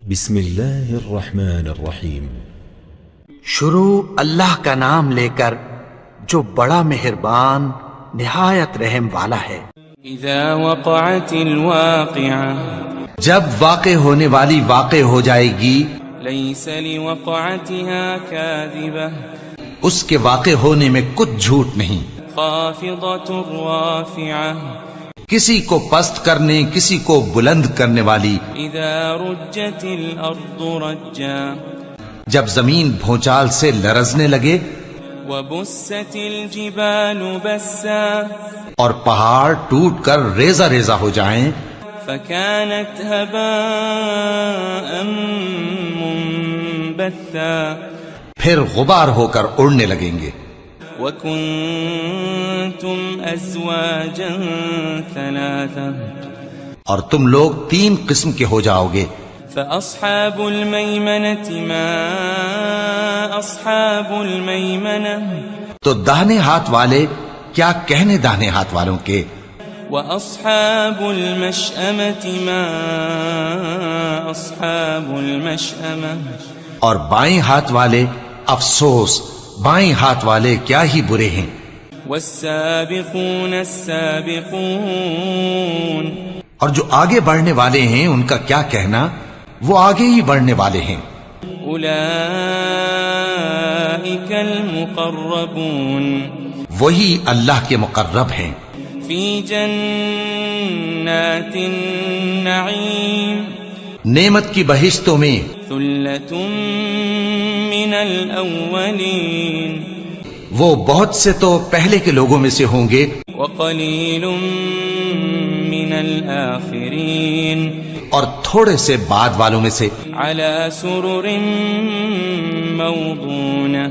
بسم اللہ الرحمن الرحیم۔ شروع اللہ کا نام لے کر جو بڑا مہربان نہایت رحم والا ہے۔ اذا وقعت الواقعہ، جب واقع ہونے والی واقع ہو جائے گی، لیس لوقعتها کاذبہ، اس کے واقع ہونے میں کچھ جھوٹ نہیں، خافضۃ رافعہ، کسی کو پست کرنے کسی کو بلند کرنے والی۔ اذا رجت الارض رجا، جب زمین بھونچال سے لرزنے لگے، وبست الجبال بسا، اور پہاڑ ٹوٹ کر ریزہ ریزہ ہو جائیں، فكانت هباء منبثا، پھر غبار ہو کر اڑنے لگیں گے۔ وكنتم ازواجا ثلاثا، اور تم لوگ 3 قسم کے ہو جاؤ گے۔ فأصحاب الميمنة ما أصحاب الميمنة، تو داہنے ہاتھ والے کیا کہنے داہنے ہاتھ والوں کے، وأصحاب المشأمة ما أصحاب المشأمة، اور بائیں ہاتھ والے افسوس بائیں ہاتھ والے کیا ہی برے ہیں۔ والسابقون السابقون، اور جو آگے بڑھنے والے ہیں ان کا کیا کہنا، وہ آگے ہی بڑھنے والے ہیں۔ أولئك المقربون، وہی اللہ کے مقرب ہیں، في جنات النعيم، نعمت کی بہشتوں میں۔ ثلة من الأولين، وہ بہت سے تو پہلے کے لوگوں میں سے ہوں گے، وقليل من الآخرين، اور تھوڑے سے بعد والوں میں سے۔ على سرر موضونة،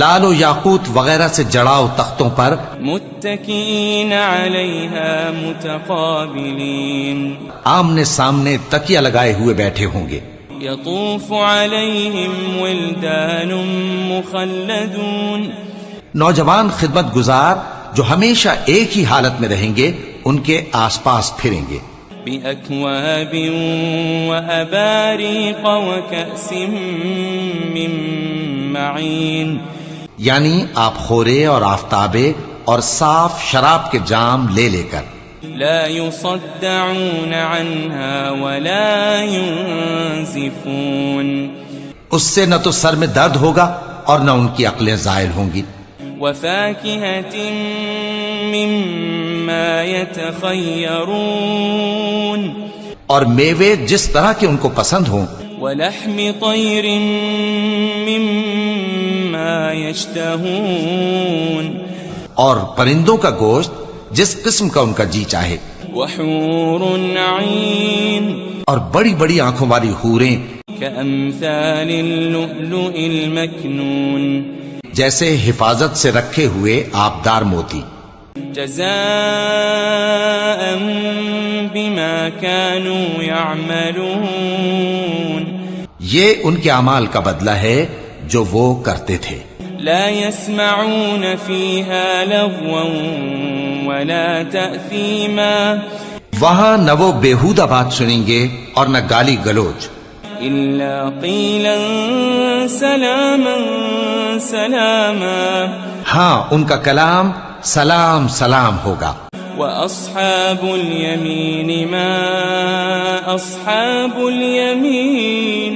لال و یاقوت وغیرہ سے جڑاؤ تختوں پر، متكئين عليها متقابلين، آمنے سامنے تکیہ لگائے ہوئے بیٹھے ہوں گے۔ يطوف عليهم ولدان مخلدون، نوجوان خدمت گزار جو ہمیشہ ایک ہی حالت میں رہیں گے ان کے آس پاس پھریں گے۔ بأكواب وأباريق وكأس من معين، یعنی آپ خورے اور آفتابے اور صاف شراب کے جام لے لے کر۔ لا يصدعون عنها ولا ينزفون، اس سے نہ تو سر میں درد ہوگا اور نہ ان کی عقلیں زائل ہوں گی۔ وفاكهة مما يتخيرون، اور میوے جس طرح کے ان کو پسند ہوں، ولحم طير مما يشتهون، اور پرندوں کا گوشت جس قسم کا ان کا جی چاہے، وحور عين، اور بڑی بڑی آنکھوں والی حوریں كأمثال اللؤلؤ المكنون، جیسے حفاظت سے رکھے ہوئے آبدار موتی۔ جزاء بما كانوا يعملون، یہ ان کے اعمال کا بدلہ ہے جو وہ کرتے تھے۔ لا يسمعون فيها لغوا ولا تأثيما، وہاں نہ وہ بیہودہ بات سنیں گے اور نہ گالی گلوچ، إلا قيلا سلاما سلاما، ہاں ان کا کلام سلام سلام ہوگا۔ وأصحاب اليمين ما أصحاب اليمين،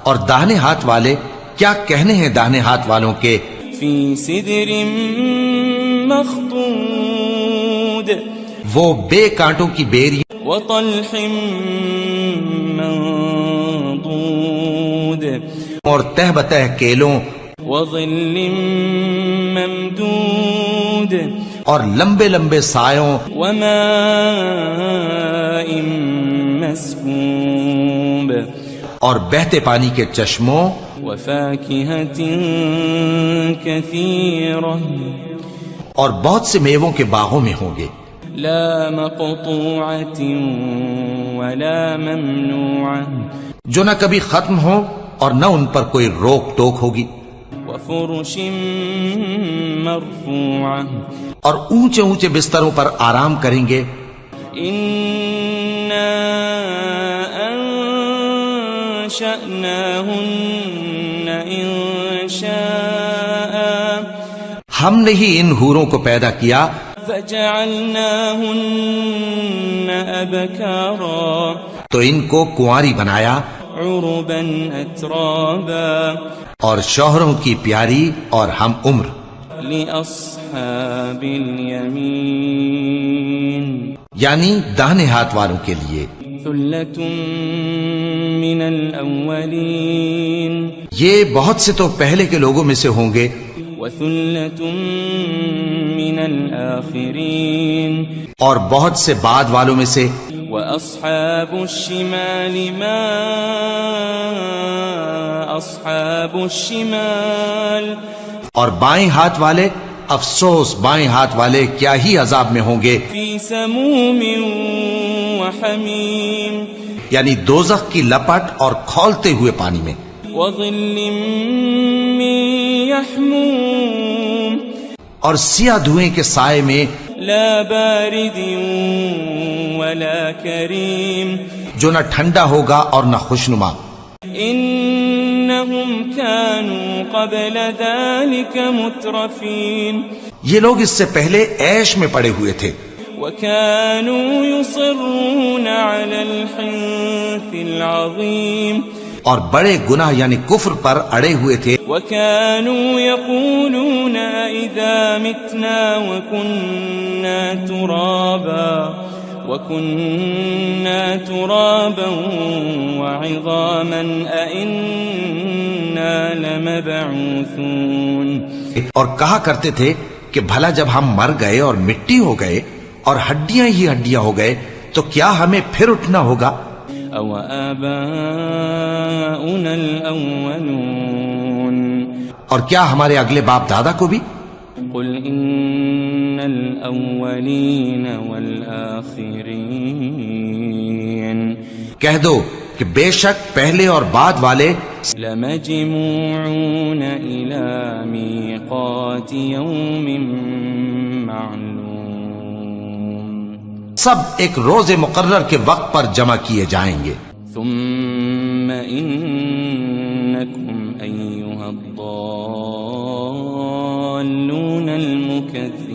اور داہنے ہاتھ والے کیا کہنے ہیں داہنے ہاتھ والوں کے، في سدر مخضود، وہ بے کانٹوں کی بیری وطلح منضود، اور تہ بتہ کیلوں وظل ممدود، اور لمبے لمبے سایوں، وماء مسكوب، اور بہتے پانی کے چشموں، وفاكهة كثيرة، اور بہت سے میووں کے باغوں میں ہوں گے، لا مقطوعة ولا ممنوعة، جو نہ کبھی ختم ہو اور نہ ان پر کوئی روک ٹوک ہوگی، وفرش مرفوعة، اور اونچے اونچے بستروں پر آرام کریں گے۔ إنا وأنشأناهن إنشاء ہم نے ہی ان حوروں کو پیدا کیا فجعلناهن أبكارا تو ان کو کنواری بنایا عربا أترابا اور شوہروں کی پیاری اور ہم عمر لأصحاب اليمين یعنی داہنے ہاتھ والوں کے لیے ثلة من الأولين یہ بہت سے تو پہلے کے لوگوں میں سے ہوں گے وثلة من الآخرين اور بہت سے بعد والوں میں سے وأصحاب الشمال ما أصحاب الشمال اور بائیں ہاتھ والے افسوس بائیں ہاتھ والے کیا ہی عذاب میں ہوں گے في سموم وحميم یعنی دوزخ کی لپٹ اور کھولتے ہوئے پانی میں وظل من يحموم اور سیاہ دھوئیں کے سائے میں لا بارد ولا كريم جو نہ ٹھنڈا ہوگا اور نہ خوشنما إنهم كانوا قبل ذلك مترفين یہ لوگ اس سے پہلے عیش میں پڑے ہوئے تھے وكانوا يصرون على الحنث العظيم اور بڑے گناہ یعنی کفر پر اڑے ہوئے تھے وكانوا يقولون إذا متنا وكنا ترابا وعظاما أئنا لمبعوثون اور کہا کرتے تھے کہ بھلا جب ہم مر گئے اور مٹی ہو گئے اور ہڈیاں ہی ہڈیاں ہو گئے تو کیا ہمیں پھر اٹھنا ہوگا أو آباؤنا الأولون اور کیا ہمارے اگلے باپ دادا کو بھی قل إن الأولين والآخرين کہہ دو کہ بے شک پہلے اور بعد والے لمجموعون إلى ميقات يوم معلوم سب ایک روز مقرر کے وقت پر جمع کیے جائیں گے ثم إنكم أيها الضالون المكذبون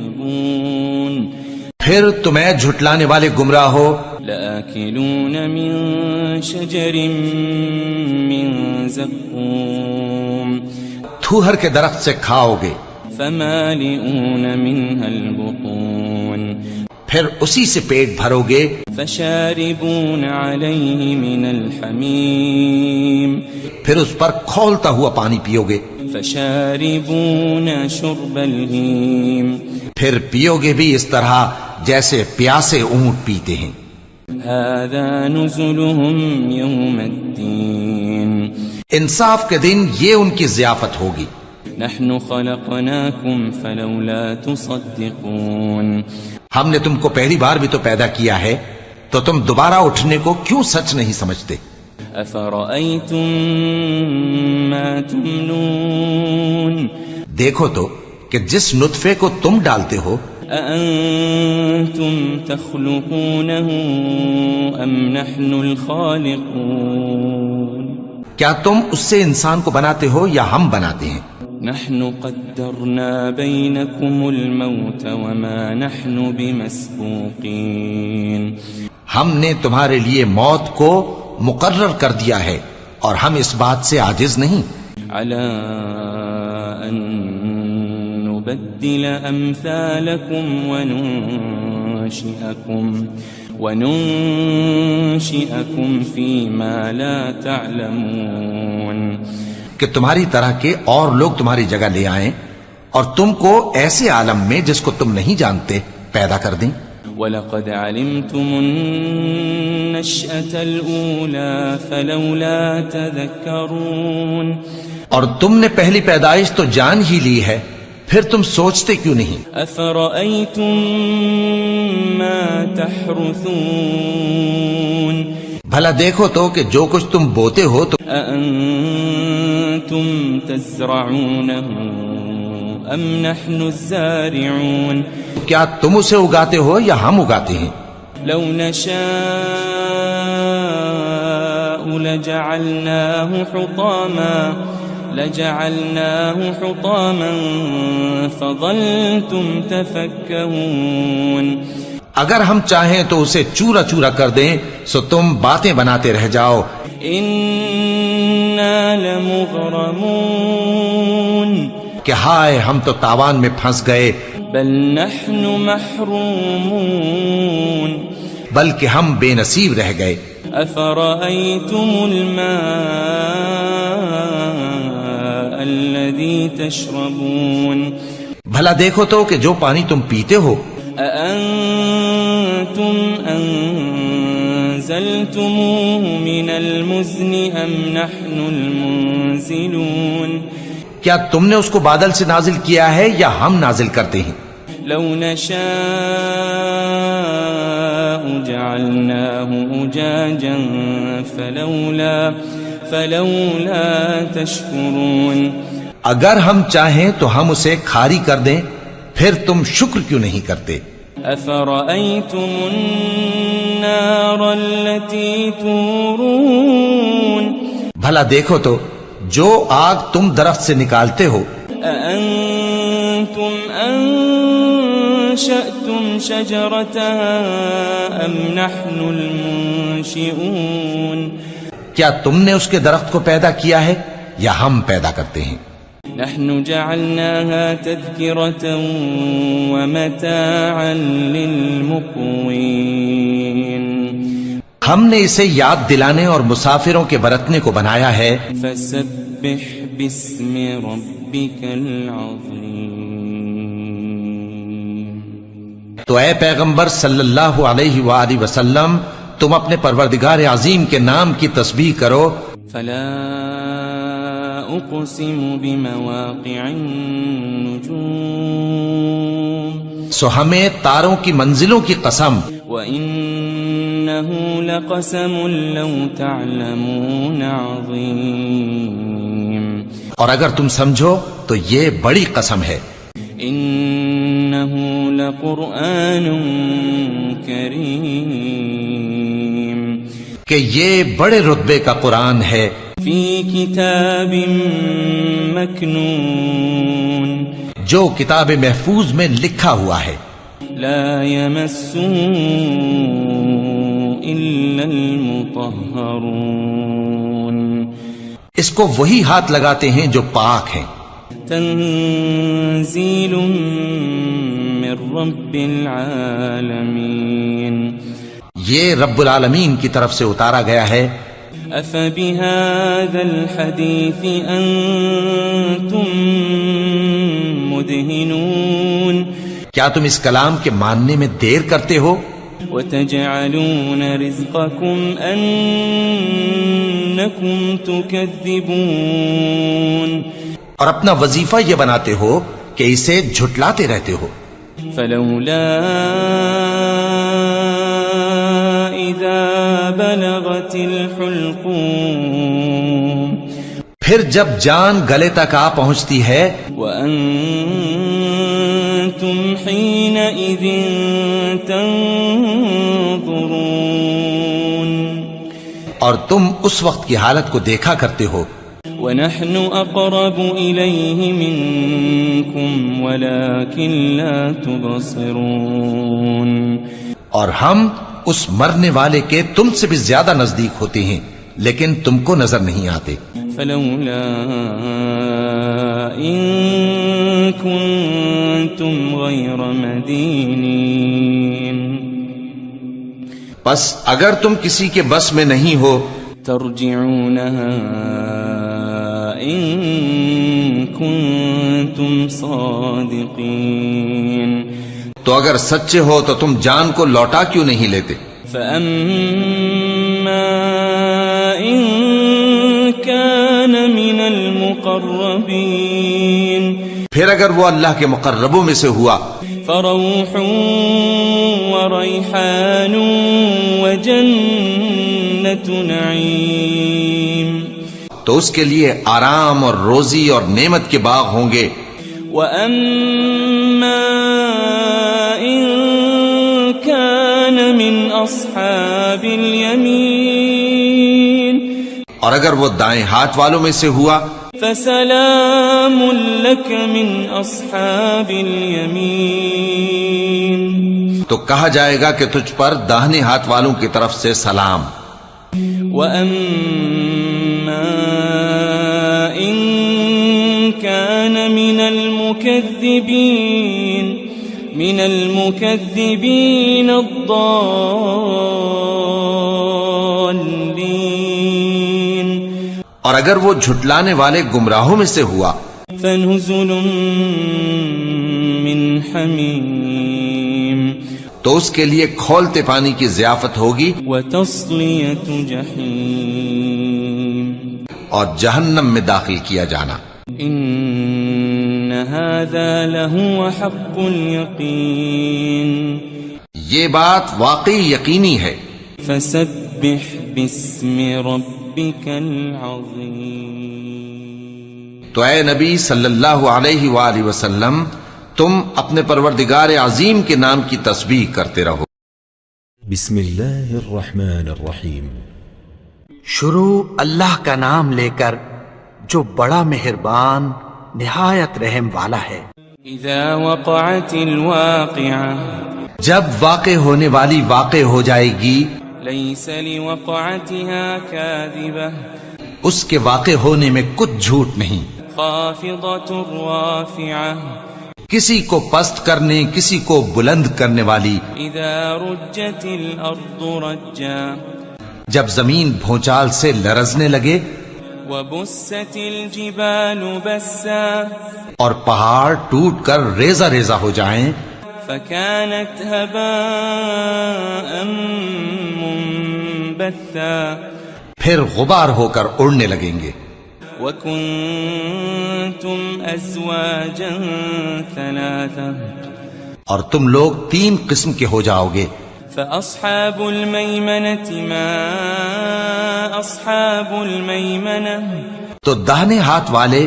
پھر تمہیں جھٹلانے والے گمراہ ہو لآكلون من شجر من زقوم تھوہر کے درخت سے کھاؤ گے فمالئون منها البطون پھر اسی سے پیٹ بھرو گے فشاربون عليه من الحميم پھر اس پر کھولتا ہوا پانی پیو گے فشاربون شرب الهيم پھر پیو گے بھی اس طرح جیسے پیاسے اونٹ پیتے ہیں هذا نزلهم يوم الدين انصاف کے دن یہ ان کی ضیافت ہوگی نحن خلقناكم فلولا تصدقون ہم نے تم کو پہلی بار بھی تو پیدا کیا ہے تو تم دوبارہ اٹھنے کو کیوں سچ نہیں سمجھتے أفرأيتم ما تمنون دیکھو تو کہ جس نطفے کو تم ڈالتے ہو أأنتم تخلقونه أم نحن الخالقون کیا تم اس سے انسان کو بناتے ہو یا ہم بناتے ہیں نحن قدرنا بينكم الموت وما نحن بمسبوقين ہم نے تمہارے لیے موت کو مقرر کر دیا ہے اور ہم اس بات سے عاجز نہیں على أن نبدل أمثالكم وننشئكم فيما لا تعلمون کہ تمہاری طرح کے اور لوگ تمہاری جگہ لے آئیں اور تم کو ایسے عالم میں جس کو تم نہیں جانتے پیدا کر دیں وَلَقَدْ عَلِمْتُمُ النَّشْأَةَ الْأُولَى فَلَوْلَا تَذَكَّرُونَ اور تم نے پہلی پیدائش تو جان ہی لی ہے پھر تم سوچتے کیوں نہیں أَفَرَأَيْتُم مَّا تَحْرُثُونَ بھلا دیکھو تو کہ جو کچھ تم بوتے ہو تو أَأَنتُمْ تَزْرَعُونَهُ أَمْ نَحْنُ الزَّارِعُونَ کیا تم اسے اگاتے ہو یا ہم اگاتے ہیں لو نشاء لجعلناه حطاما فظلتم تفكهون. اگر ہم چاہیں تو اسے چورا چورا کر دیں سو تم باتیں بناتے رہ جاؤ. إنا لمغرمون. کہ ہائے ہم تو تاوان میں پھنس گئے. بل نحن محرومون. بلکہ ہم بے نصیب رہ گئے. أفرأيتم الماء الذي تشربون. بھلا دیکھو تو کہ جو پانی تم پیتے ہو. أأنتم أنزلتموه من المزن أم نحن المنزلون. کیا تم نے اس کو بادل سے نازل کیا ہے یا ہم نازل کرتے ہیں؟ لو نشاء جعلناه أجاجا فلولا تشكرون. اگر ہم چاہیں تو ہم اسے کھاری کر دیں پھر تم شکر کیوں نہیں کرتے؟ أفرأيتم النار التي تورون. بھلا دیکھو تو جو آگ تم درخت سے نکالتے ہو. أأنتم أنشأتم شجرتها أم نحن المنشئون. کیا تم نے اس کے درخت کو پیدا کیا ہے یا ہم پیدا کرتے ہیں؟ نحن جعلناها تذكرة ومتاعا للمقوين. ہم نے اسے یاد دلانے اور مسافروں کے برتنے کو بنایا ہے. فسبح باسم ربك العظيم. تو اے پیغمبر صلی اللہ علیہ وآلہ وسلم تم اپنے پروردگار عظیم کے نام کی تسبیح کرو. فلا أقسم بمواقع النجوم. سو ہمیں تاروں کی منزلوں کی قسم. وإنه لقسم لو تعلمون عظيم. اور اگر تم سمجھو تو یہ بڑی قسم ہے. إنه لقرآن كريم. کہ یہ بڑے رتبے کا قرآن ہے. في كتاب مكنون. جو کتاب محفوظ میں لکھا ہوا ہے. لا يمسه إلا المطهرون. اس کو وہی ہاتھ لگاتے ہیں جو پاک ہیں. تنزيل من رب العالمين. یہ رب العالمین کی طرف سے اتارا گیا ہے. أفبهذا الحديث أنتم مدهنون. کیا تم اس کلام کے ماننے میں دیر کرتے ہو؟ وتجعلون رزقكم أنكم تكذبون. اور اپنا وظیفہ یہ بناتے ہو کہ اسے جھٹلاتے رہتے ہو. فلولا إذا بلغت الحلقوم. پھر جب جان گلے تک آ پہنچتی ہے. وأنتم حينئذ تنظرون. اور تم اس وقت کی حالت کو دیکھا کرتے ہو. ونحن أقرب إليه منكم ولكن لا تبصرون. اور ہم اس مرنے والے کے تم سے بھی زیادہ نزدیک ہوتے ہیں لیکن تم کو نظر نہیں آتے. فلولا إن كنتم غير مدينين. بس اگر تم کسی کے بس میں نہیں ہو ترجعونها إن كنتم صادقين. تو اگر سچے ہو تو تم جان کو لوٹا کیوں نہیں لیتے؟ فأما إن كان من المقربين. پھر اگر وہ اللہ کے مقربوں میں سے ہوا فروح وريحان وجنة نعيم. تو اس کے لیے آرام اور روزی اور نعمت کے باغ ہوں گے. وأما إن كان من أصحاب اليمين اور اگر وہ دائیں ہاتھ والوں میں سے ہوا فسلام لك من اصحاب اليمين تو کہا جائے گا کہ تجھ پر داہنے ہاتھ والوں کی طرف سے سلام. وَأَمَّا إِن كَانَ مِنَ الْمُكَذِّبِينَ الضَّالِّينَ اور اگر وہ جھٹلانے والے گمراہوں میں سے ہوا فَنُزُلٌ مِّنْ حَمِيمٍ تو اس کے لیے کھولتے پانی کی ضیافت ہوگی وَتَصْلِيَةُ جَحِيمٍ اور جہنم میں داخل کیا جانا. إِنَّ هَذَا لَهُوَ حَقُّ الْيَقِينِ یہ بات واقعی یقینی ہے. فَسَبِّحْ بِاسْمِ رَبِّكَ الْعَظِيمِ تو اے نبی صلی اللہ علیہ وآلہ وسلم تم اپنے پروردگار عظیم کے نام کی تسبیح کرتے رہو. بسم اللہ الرحمن الرحیم. شروع اللہ کا نام لے کر جو بڑا مہربان نہایت رحم والا ہے. اذا وقعت الواقعة جب واقع ہونے والی واقع ہو جائے گی ليس لوقعتها كاذبة اس کے واقع ہونے میں کچھ جھوٹ نہیں. خافضة رافعة کسی کو پست کرنے کسی کو بلند کرنے والی. اذا رجت الارض رجا جب زمین بھونچال سے لرزنے لگے وبست الجبال بسا اور پہاڑ ٹوٹ کر ریزہ ریزہ ہو جائیں فكانت هباء منبثا پھر غبار ہو کر اڑنے لگیں گے. وكنتم ازواجا ثلاثا اور تم لوگ 3 قسم کے ہو جاؤ گے. فأصحاب الميمنة ما أصحاب الميمنة تو داہنے ہاتھ والے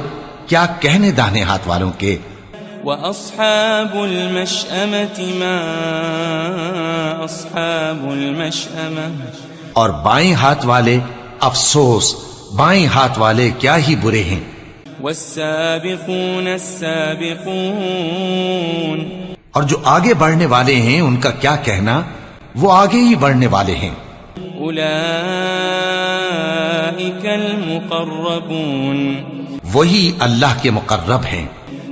کیا کہنے داہنے ہاتھ والوں کے. وأصحاب المشأمة ما أصحاب المشأمة اور بائیں ہاتھ والے افسوس بائیں ہاتھ والے کیا ہی برے ہیں. والسابقون السابقون اور جو آگے بڑھنے والے ہیں ان کا کیا کہنا وہ آگے ہی بڑھنے والے ہیں. أولئك المقربون وہی اللہ کے مقرب ہیں.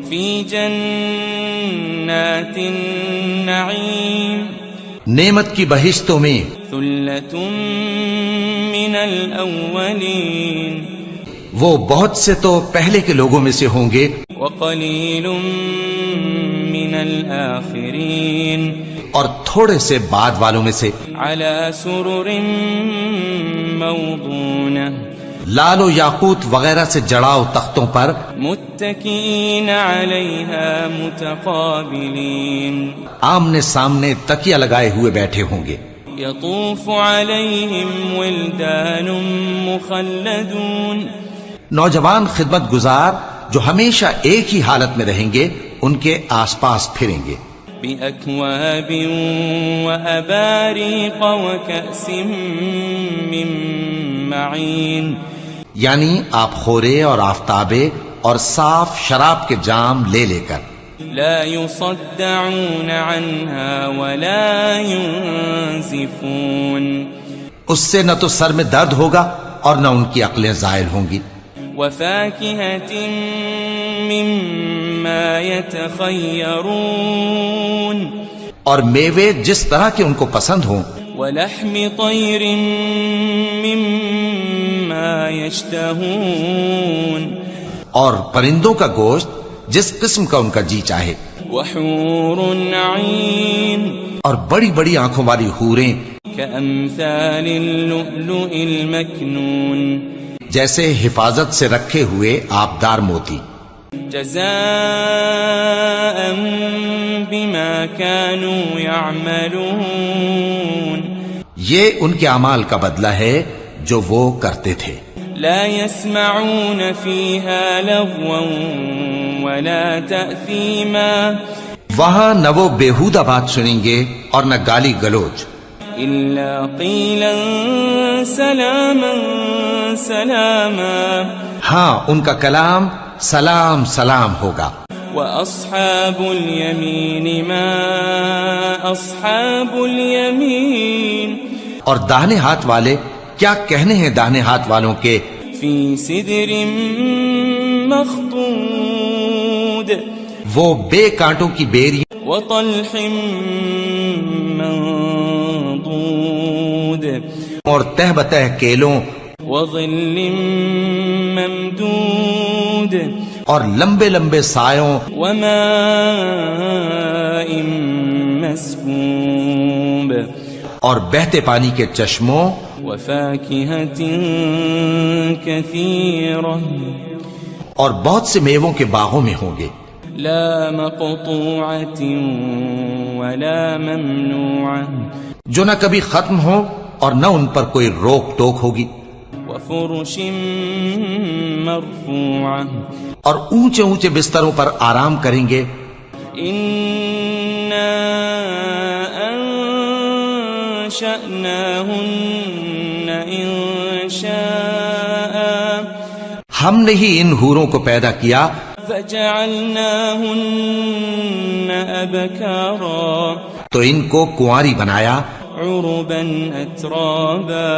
في جنات النعيم نعمت کی بہشتوں میں. ثلة من الأولين وہ بہت سے تو پہلے کے لوگوں میں سے ہوں گے وقليل من الآخرين اور تھوڑے سے بعد والوں میں سے. على سرر موضونة لال و یاقوت وغیرہ سے جڑاؤ تختوں پر متكئين عليها متقابلين آمنے سامنے تکیہ لگائے ہوئے بیٹھے ہوں گے. يطوف عليهم ولدان مخلدون نوجوان خدمت گزار جو ہمیشہ ایک ہی حالت میں رہیں گے ان کے آس پاس پھریں گے. بأكواب وأباريق وكأس من معين یعنی آپ خورے اور آفتابے اور صاف شراب کے جام لے لے کر. لا يصدعون عنها ولا ينزفون اس سے نہ تو سر میں درد ہوگا اور نہ ان کی عقلیں زائل ہوں گی. وفاكهة مما يتخيرون اور میوے جس طرح کے ان کو پسند ہوں. ولحم طير مما يشتهون اور پرندوں کا گوشت جس قسم کا ان کا جی چاہے. وحور عين اور بڑی بڑی آنکھوں والی حوریں كأمثال اللؤلؤ المكنون جیسے حفاظت سے رکھے ہوئے آبدار موتی. جزاء بما كانوا يعملون یہ ان کے اعمال کا بدلہ ہے جو وہ کرتے تھے. لا يسمعون فيها لغوا ولا تأثيما وہاں نہ وہ بیہودہ بات سنیں گے اور نہ گالی گلوچ. إلا قيلا سلاما سلاما ہاں ان کا کلام سلام سلام ہوگا. وأصحاب اليمين ما أصحاب اليمين اور داہنے ہاتھ والے کیا کہنے ہیں داہنے ہاتھ والوں کے. في سدر مخضود وہ بے کانٹوں کی بیری وطلح منضود اور تہ بتہ کیلوں وظل ممدود اور لمبے لمبے سایوں وماء مسكوب اور بہتے پانی کے چشموں وفاكهة كثيرة اور بہت سے میووں کے باغوں میں ہوں گے. لا مقطوعة ولا ممنوعة جو نہ کبھی ختم ہو اور نہ ان پر کوئی روک ٹوک ہوگی. وفرش مرفوعة اور اونچے اونچے بستروں پر آرام کریں گے. إنا أنشأناهن إنشاء ہم نے ہی ان حوروں کو پیدا کیا فجعلناهن أبكارا تو ان کو کنواری بنایا عربا أترابا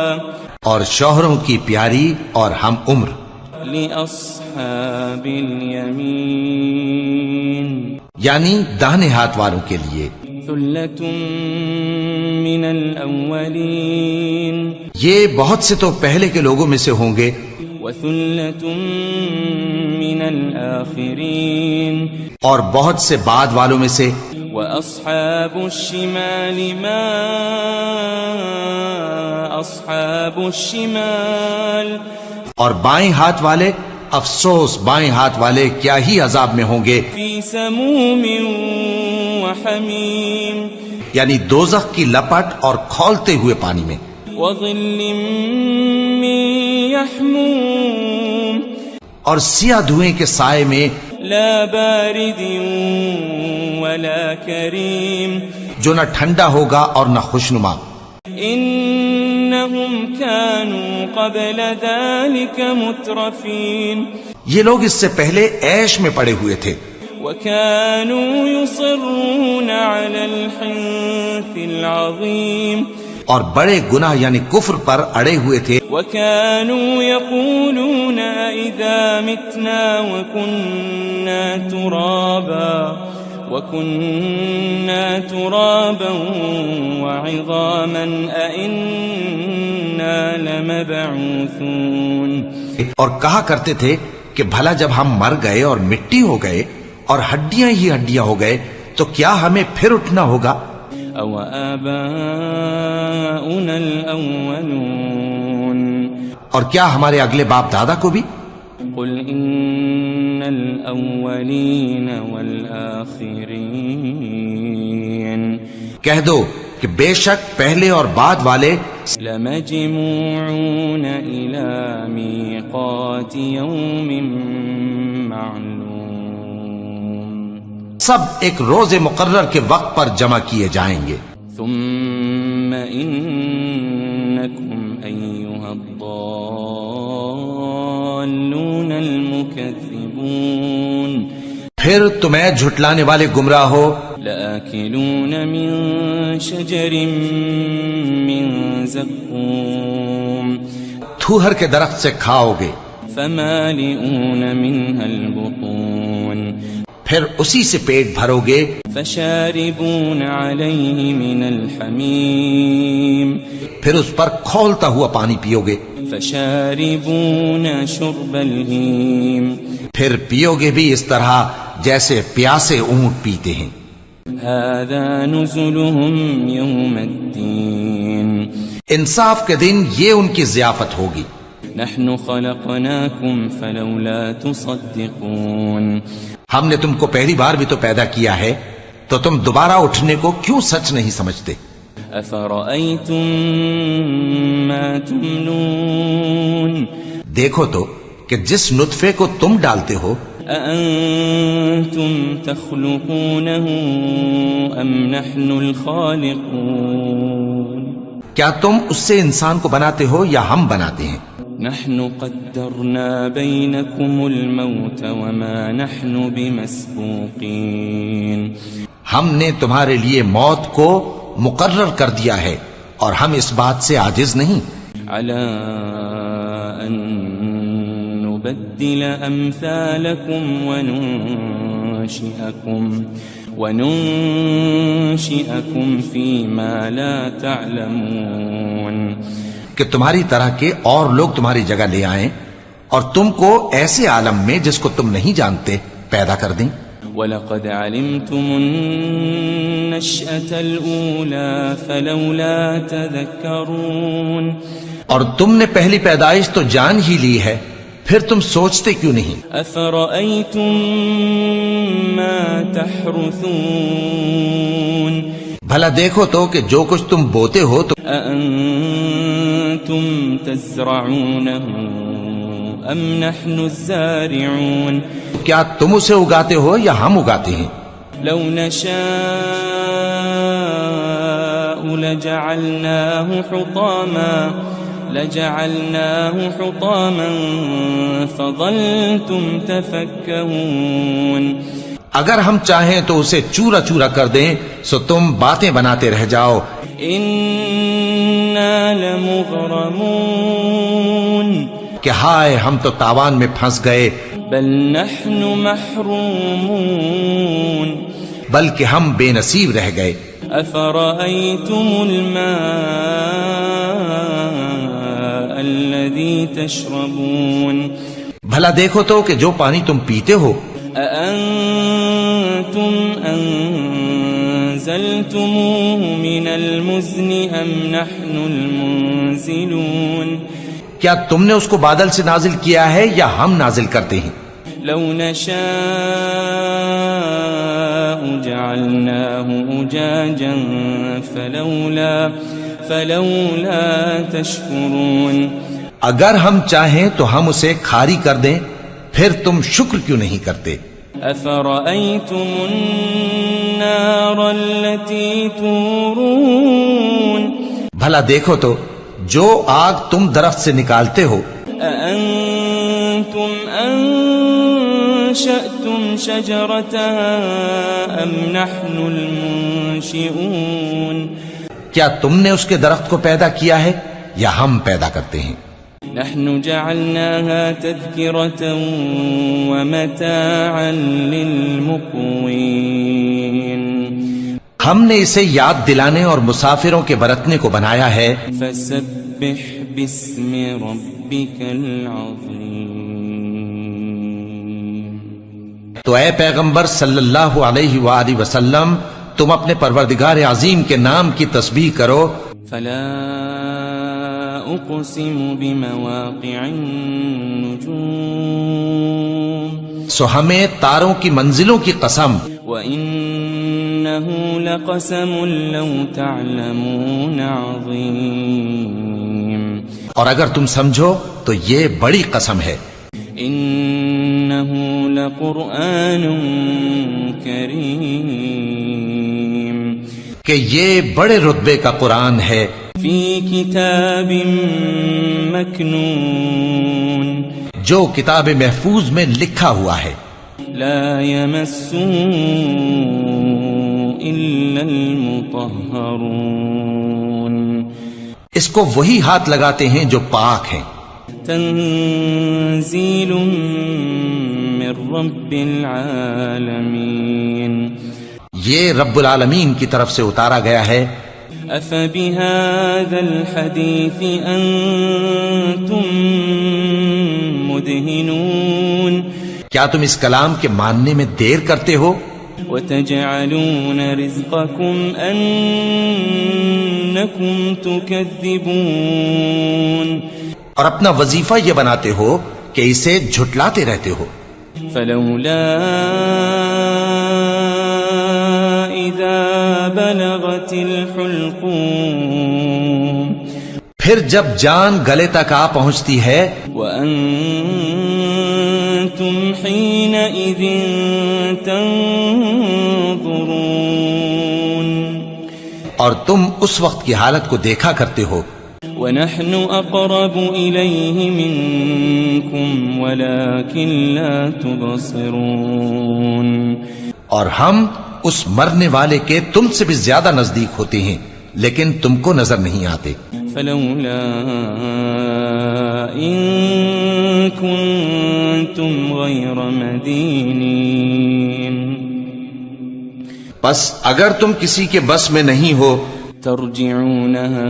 اور شوہروں کی پیاری اور ہم عمر. لأصحاب اليمين یعنی داہنے ہاتھ والوں کے لیے. ثلة من الأولين یہ بہت سے تو پہلے کے لوگوں میں سے ہوں گے وثلة من الآخرين اور بہت سے بعد والوں میں سے. وأصحاب الشمال ما أصحاب الشمال اور بائیں ہاتھ والے افسوس بائیں ہاتھ والے کیا ہی عذاب میں ہوں گے. في سموم وحميم یعنی دوزخ کی لپٹ اور کھولتے ہوئے پانی میں. وظل من يحموم اور سیاہ دھوئیں کے سائے میں لا بارد ولا كريم جو نہ ٹھنڈا ہوگا اور نہ خوشنما. إنهم كانوا قبل ذلك مترفين یہ لوگ اس سے پہلے عیش میں پڑے ہوئے تھے وكانوا يصرون على الحنث العظيم اور بڑے گناہ یعنی کفر پر اڑے ہوئے تھے. وكانوا يقولون إذا متنا وكنا ترابا وعظاما أئنا لمبعوثون اور کہا کرتے تھے کہ بھلا جب ہم مر گئے اور مٹی ہو گئے اور ہڈیاں ہی ہڈیاں ہو گئے تو کیا ہمیں پھر اٹھنا ہوگا. أو آباؤنا الأولون اور کیا ہمارے اگلے باپ دادا کو بھی. قل إن الأولين والآخرين کہہ دو کہ بے شک پہلے اور بعد والے لمجموعون إلى ميقات يوم معلوم سب ایک روز مقرر کے وقت پر جمع کیے جائیں گے. ثم إنكم أيها الضالون المكذبون پھر تمہیں جھٹلانے والے گمراہ ہو لآكلون من شجر من زقوم تھوہر کے درخت سے کھاؤ گے فمالئون منها البطون پھر اسی سے پیٹ بھرو گے. فشاربون عليه من الحميم پھر اس پر کھولتا ہوا پانی پیو گے. فشاربون شرب الهيم پھر پیو گے بھی اس طرح جیسے پیاسے اونٹ پیتے ہیں. هذا نزلهم يوم الدين انصاف کے دن یہ ان کی ضیافت ہوگی. نحن خلقناكم فلولا تصدقون ہم نے تم کو پہلی بار بھی تو پیدا کیا ہے تو تم دوبارہ اٹھنے کو کیوں سچ نہیں سمجھتے. أفرأيتم ما تمنون دیکھو تو کہ جس نطفے کو تم ڈالتے ہو أأنتم تخلقونه أم نحن الخالقون کیا تم اس سے انسان کو بناتے ہو یا ہم بناتے ہیں؟ نحن قدرنا بينكم الموت وما نحن بمسبوقين ہم نے تمہارے لیے موت کو مقرر کر دیا ہے اور ہم اس بات سے عاجز نہیں على أن نبدل أمثالكم وننشئكم فيما لا تعلمون کہ تمہاری طرح کے اور لوگ تمہاری جگہ لے آئیں اور تم کو ایسے عالم میں جس کو تم نہیں جانتے پیدا کر دیں. وَلَقَدْ عَلِمْتُمُ النَّشْأَةَ الْأُولَى فَلَوْلَا تَذَكَّرُونَ اور تم نے پہلی پیدائش تو جان ہی لی ہے، پھر تم سوچتے کیوں نہیں؟ أَفَرَأَيْتُم مَّا تَحْرُثُونَ بھلا دیکھو تو کہ جو کچھ تم بوتے ہو تو أَأَنتُمْ تَزْرَعُونَهُ أَمْ نَحْنُ الزَّارِعُونَ کیا تم اسے اگاتے ہو یا ہم اگاتے ہیں؟ لو نشاء لجعلناه حطاما فظلتم تفكهون اگر ہم چاہیں تو اسے چورا چورا کر دیں سو تم باتیں بناتے رہ جاؤ. إنا لمغرمون کہ ہائے ہم تو تاوان میں پھنس گئے. بل نحن محرومون بلکہ ہم بے نصیب رہ گئے. أفرأيتم الماء الذي تشربون بھلا دیکھو تو کہ جو پانی تم پیتے ہو أأنتم أنزلتموه من المزن أم نحن المنزلون کیا تم نے اس کو بادل سے نازل کیا ہے یا ہم نازل کرتے ہیں؟ لو نشاء جعلناه أجاجا فلولا تشكرون اگر ہم چاہیں تو ہم اسے کھاری کر دیں پھر تم شکر کیوں نہیں کرتے؟ أفرأيتم النار التي تورون بھلا دیکھو تو جو آگ تم درخت سے نکالتے ہو أأنتم أنشأتم شجرتها أم نحن المنشئون کیا تم نے اس کے درخت کو پیدا کیا ہے یا ہم پیدا کرتے ہیں؟ نحن جعلناها تذكرة ومتاعا للمقوين ہم نے اسے یاد دلانے اور مسافروں کے برتنے کو بنایا ہے. فسبح باسم ربك العظيم تو اے پیغمبر صلی اللہ علیہ وآلہ وسلم تم اپنے پروردگار عظیم کے نام کی تسبیح کرو. فلا أقسم بمواقع النجوم سو ہمیں تاروں کی منزلوں کی قسم. وإنه لقسم لو تعلمون عظيم اور اگر تم سمجھو تو یہ بڑی قسم ہے. إنه لقرآن كريم کہ یہ بڑے رتبے کا قرآن ہے. في كتاب مكنون جو کتاب محفوظ میں لکھا ہوا ہے. لا يمسه إلا المطهرون اس کو وہی ہاتھ لگاتے ہیں جو پاک ہیں. تنزيل من رب العالمين یہ رب العالمین کی طرف سے اتارا گیا ہے. أفبهذا الحديث أنتم مدهنون کیا تم اس کلام کے ماننے میں دیر کرتے ہو؟ وتجعلون رزقكم أنكم تكذبون اور اپنا وظیفہ یہ بناتے ہو کہ اسے جھٹلاتے رہتے ہو. فلولا إذا بلغت الحلقوم پھر جب جان گلے تک آ پہنچتی ہے وأنتم حينئذ تنظرون اور تم اس وقت کی حالت کو دیکھا کرتے ہو ونحن أقرب إليه منكم ولكن لا تبصرون اور ہم اس مرنے والے کے تم سے بھی زیادہ نزدیک ہوتے ہیں لیکن تم کو نظر نہیں آتے فلولا إن كنتم غير مدينين بس اگر تم کسی کے بس میں نہیں ہو ترجعونها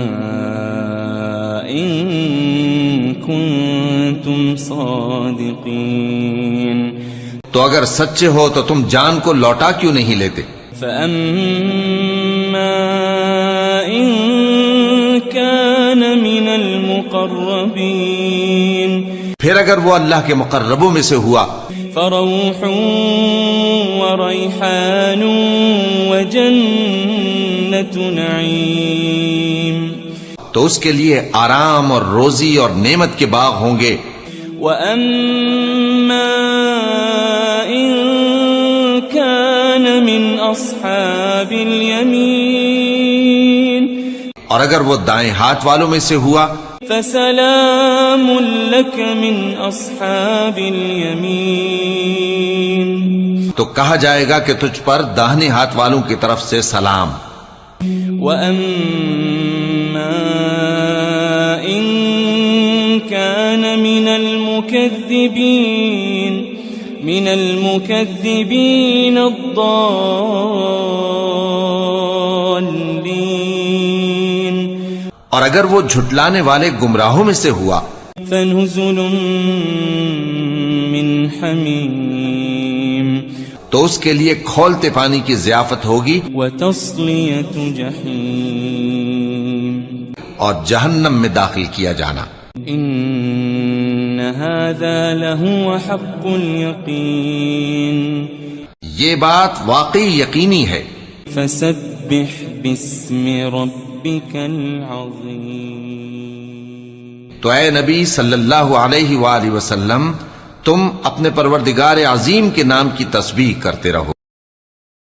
إن كنتم صادقين تو اگر سچے ہو تو تم جان کو لوٹا کیوں نہیں لیتے فأما إن كان من المقربين پھر اگر وہ اللہ کے مقربوں میں سے ہوا فروح وريحان وجنة نعيم تو اس کے لیے آرام اور روزی اور نعمت کے باغ ہوں گے وأما إن كان من أصحاب اليمين اور اگر وہ دائیں ہاتھ والوں میں سے ہوا فسلام لك من أصحاب اليمين تو کہا جائے گا کہ تجھ پر داہنے ہاتھ والوں کی طرف سے سلام وأما إن كان من المكذبين الضالين اور اگر وہ جھٹلانے والے گمراہوں میں سے ہوا فنزل من حمیم تو اس کے لیے کھولتے پانی کی ضیافت ہوگی وتصلیۃ جحیم اور جہنم میں داخل کیا جانا ان هذا لهو حق اليقین یہ بات واقعی یقینی ہے فسبح باسم ربك العظیم تو اے نبی صلی اللہ علیہ وآلہ وسلم تم اپنے پروردگار عظیم کے نام کی تسبیح کرتے رہو